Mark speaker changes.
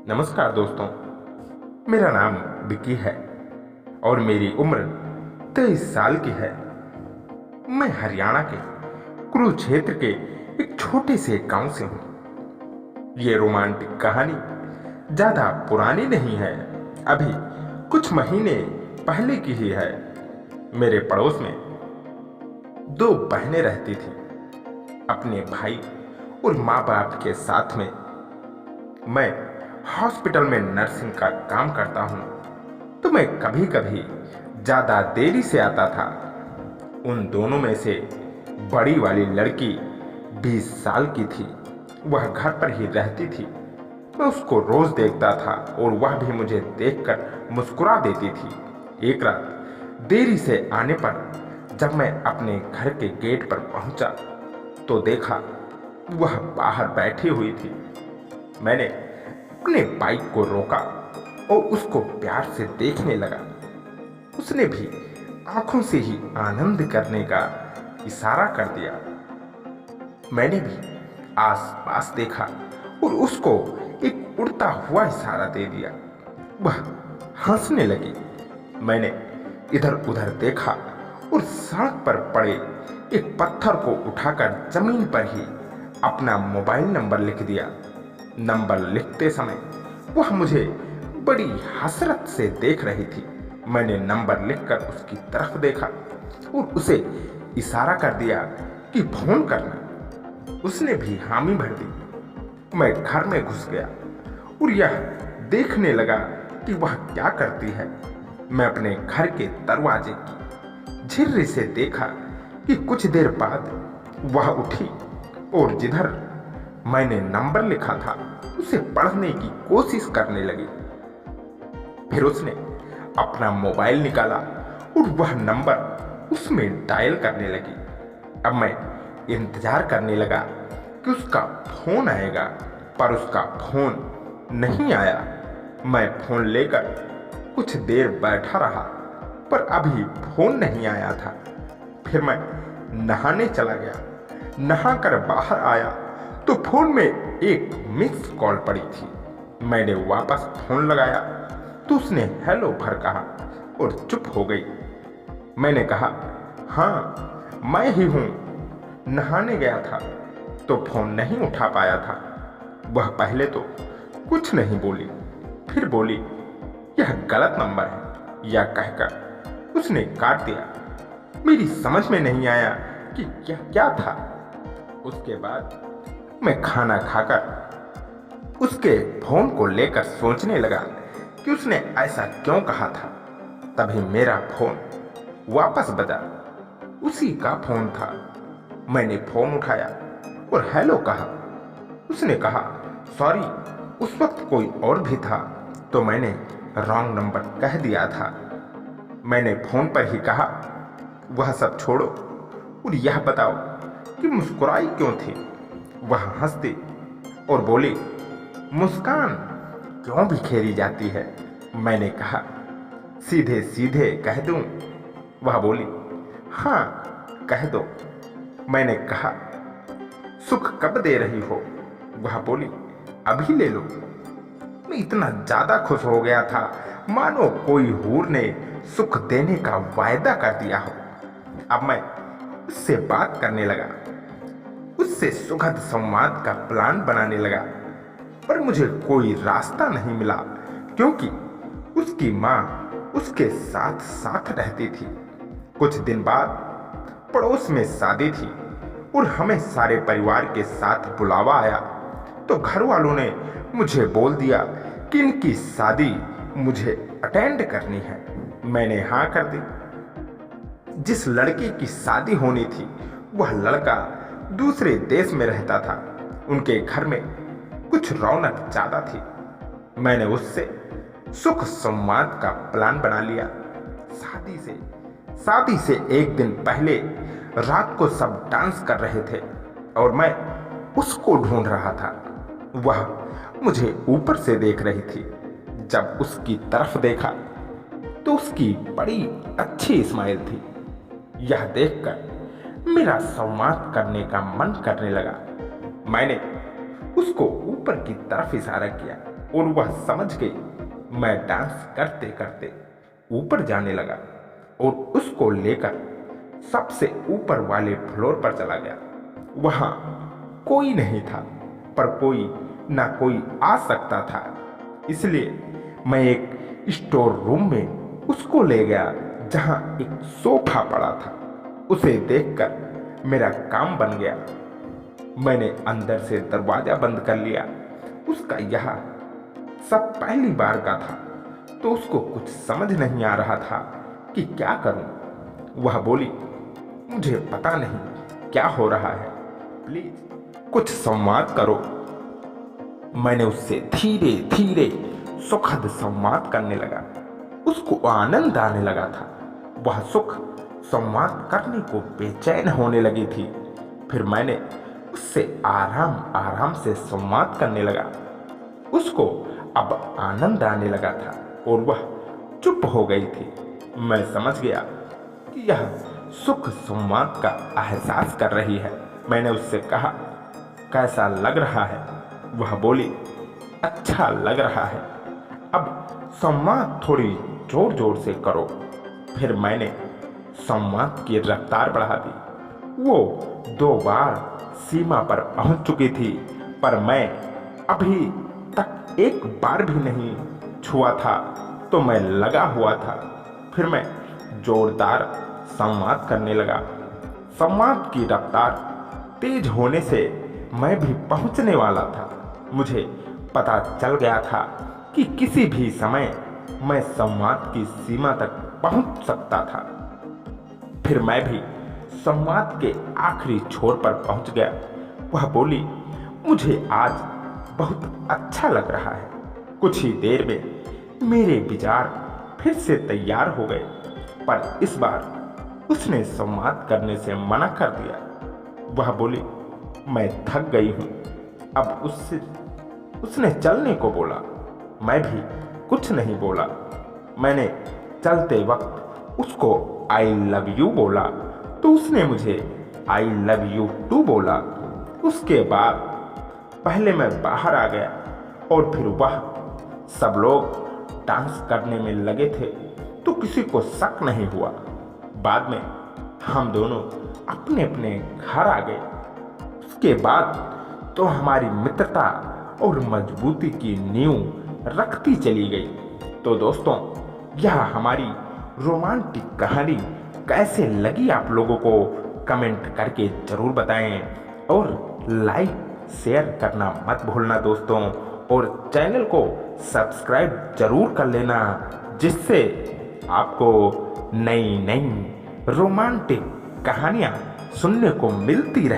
Speaker 1: नमस्कार दोस्तों, मेरा नाम विकी है और मेरी उम्र 23 साल की है। मैं हरियाणा के कुरुक्षेत्र के एक छोटे से गांव से हूँ। ये रोमांटिक कहानी ज़्यादा पुरानी नहीं है, अभी कुछ महीने पहले की ही है। मेरे पड़ोस में दो बहनें रहती थी, अपने भाई और माँ बाप के साथ में। मैं हॉस्पिटल में नर्सिंग का काम करता हूँ, तो मैं कभी कभी ज़्यादा देरी से आता था। उन दोनों में से बड़ी वाली लड़की 20 साल की थी। वह घर पर ही रहती थी। मैं उसको रोज देखता था और वह भी मुझे देखकर मुस्कुरा देती थी। एक रात देरी से आने पर जब मैं अपने घर के गेट पर पहुंचा तो देखा वह बाहर बैठी हुई थी। मैंने अपने बाइक को रोका और उसको प्यार से देखने लगा। उसने भी आंखों से ही आनंद करने का इशारा कर दिया। मैंने भी आसपास देखा और उसको एक उड़ता हुआ इशारा दे दिया। वह हंसने लगी। मैंने इधर उधर देखा और सड़क पर पड़े एक पत्थर को उठाकर जमीन पर ही अपना मोबाइल नंबर लिख दिया। नंबर लिखते समय वह मुझे बड़ी हसरत से देख रही थी। मैंने नंबर लिखकर उसकी तरफ देखा और उसे इशारा कर दिया कि फोन करना। उसने भी हामी भर दी। मैं घर में घुस गया और यह देखने लगा कि वह क्या करती है। मैं अपने घर के दरवाजे की झिर्री से देखा कि कुछ देर बाद वह उठी और जिधर मैंने नंबर लिखा था उसे पढ़ने की कोशिश करने लगी। फिर उसने अपना मोबाइल निकाला और वह नंबर उसमें डायल करने लगी। अब मैं इंतजार करने लगा कि उसका फोन आएगा, पर उसका फोन नहीं आया। मैं फोन लेकर कुछ देर बैठा रहा, पर अभी फोन नहीं आया था। फिर मैं नहाने चला गया। नहाकर बाहर आया तो फोन में एक मिस कॉल पड़ी थी। मैंने वापस फोन लगाया तो उसने हेलो भर कहा और चुप हो गई। मैंने कहा, हाँ मैं ही हूँ, नहाने गया था तो फोन नहीं उठा पाया था। वह पहले तो कुछ नहीं बोली, फिर बोली यह गलत नंबर है, या कहकर उसने काट दिया। मेरी समझ में नहीं आया कि क्या क्या था। उसके बाद मैं खाना खाकर उसके फोन को लेकर सोचने लगा कि उसने ऐसा क्यों कहा था। तभी मेरा फोन वापस बजा। उसी का फोन था। मैंने फोन उठाया और हेलो कहा। उसने कहा, सॉरी उस वक्त कोई और भी था तो मैंने रॉन्ग नंबर कह दिया था। मैंने फोन पर ही कहा, वह सब छोड़ो और यह बताओ कि मुस्कुराई क्यों थी। वह हंसती और बोली, मुस्कान क्यों बिखेरी जाती है। मैंने कहा, सीधे सीधे कह दूं। वह बोली, हाँ कह दो। मैंने कहा, सुख कब दे रही हो। वह बोली, अभी ले लो। मैं इतना ज्यादा खुश हो गया था मानो कोई हूर ने सुख देने का वायदा कर दिया हो। अब मैं उससे बात करने लगा, उससे सुखद संवाद का प्लान बनाने लगा, पर मुझे कोई रास्ता नहीं मिला क्योंकि उसकी माँ उसके साथ साथ रहती थी। कुछ दिन बाद पड़ोस में शादी थी और हमें सारे परिवार के साथ बुलावा आया, तो घर वालों ने मुझे बोल दिया कि इनकी शादी मुझे अटेंड करनी है। मैंने हाँ कर दी। जिस लड़की की शादी होनी थी वह लड़का दूसरे देश में रहता था। उनके घर में कुछ रौनक ज्यादा थी। मैंने उससे सुख संवाद का प्लान बना लिया। शादी से एक दिन पहले रात को सब डांस कर रहे थे और मैं उसको ढूंढ रहा था। वह मुझे ऊपर से देख रही थी। जब उसकी तरफ देखा तो उसकी बड़ी अच्छी स्माइल थी। यह देखकर मेरा संवाद करने का मन करने लगा। मैंने उसको ऊपर की तरफ इशारा किया और वह समझ गई मैं डांस करते करते ऊपर जाने लगा और उसको लेकर सबसे ऊपर वाले फ्लोर पर चला गया। वहां कोई नहीं था, पर कोई ना कोई आ सकता था, इसलिए मैं एक स्टोर रूम में उसको ले गया जहां एक सोफा पड़ा था। उसे देखकर मेरा काम बन गया। मैंने अंदर से दरवाजा बंद कर लिया। उसका यह सब पहली बार का था, तो उसको कुछ समझ नहीं आ रहा था कि क्या करूं। वह बोली, मुझे पता नहीं क्या हो रहा है, प्लीज कुछ संवाद करो। मैंने उससे धीरे धीरे सुखद संवाद करने लगा। उसको आनंद आने लगा था। वह सुख संवाद करने को बेचैन होने लगी थी। फिर मैंने उससे आराम आराम से संवाद करने लगा। उसको अब आनंद आने लगा था और वह चुप हो गई थी। मैं समझ गया कि यह सुख संवाद का एहसास कर रही है। मैंने उससे कहा, कैसा लग रहा है? वह बोली, अच्छा लग रहा है, अब संवाद थोड़ी जोर जोर से करो। फिर मैंने संवाद की रफ्तार बढ़ा दी। वो 2 बार सीमा पर पहुंच चुकी थी, पर मैं अभी तक एक बार भी नहीं छुआ था, तो मैं लगा हुआ था। फिर मैं जोरदार संवाद करने लगा। संवाद की रफ्तार तेज होने से मैं भी पहुंचने वाला था। मुझे पता चल गया था कि किसी भी समय मैं संवाद की सीमा तक पहुंच सकता था। फिर मैं भी संवाद के आखिरी छोर पर पहुंच गया। वह बोली, मुझे आज बहुत अच्छा लग रहा है। कुछ ही देर में मेरे विचार फिर से तैयार हो गए, पर इस बार उसने संवाद करने से मना कर दिया। वह बोली, मैं थक गई हूं। अब उसने चलने को बोला। मैं भी कुछ नहीं बोला। मैंने चलते वक्त उसको आई लव यू बोला, तो उसने मुझे आई लव यू टू बोला। उसके बाद पहले मैं बाहर आ गया और फिर वह सब लोग डांस करने में लगे थे, तो किसी को शक नहीं हुआ। बाद में हम दोनों अपने अपने घर आ गए। उसके बाद तो हमारी मित्रता और मजबूती की नींव रखती चली गई। तो दोस्तों, यह हमारी रोमांटिक कहानी कैसे लगी आप लोगों को कमेंट करके जरूर बताएं और लाइक शेयर करना मत भूलना दोस्तों, और चैनल को सब्सक्राइब जरूर कर लेना, जिससे आपको नई नई रोमांटिक कहानियाँ सुनने को मिलती रहे।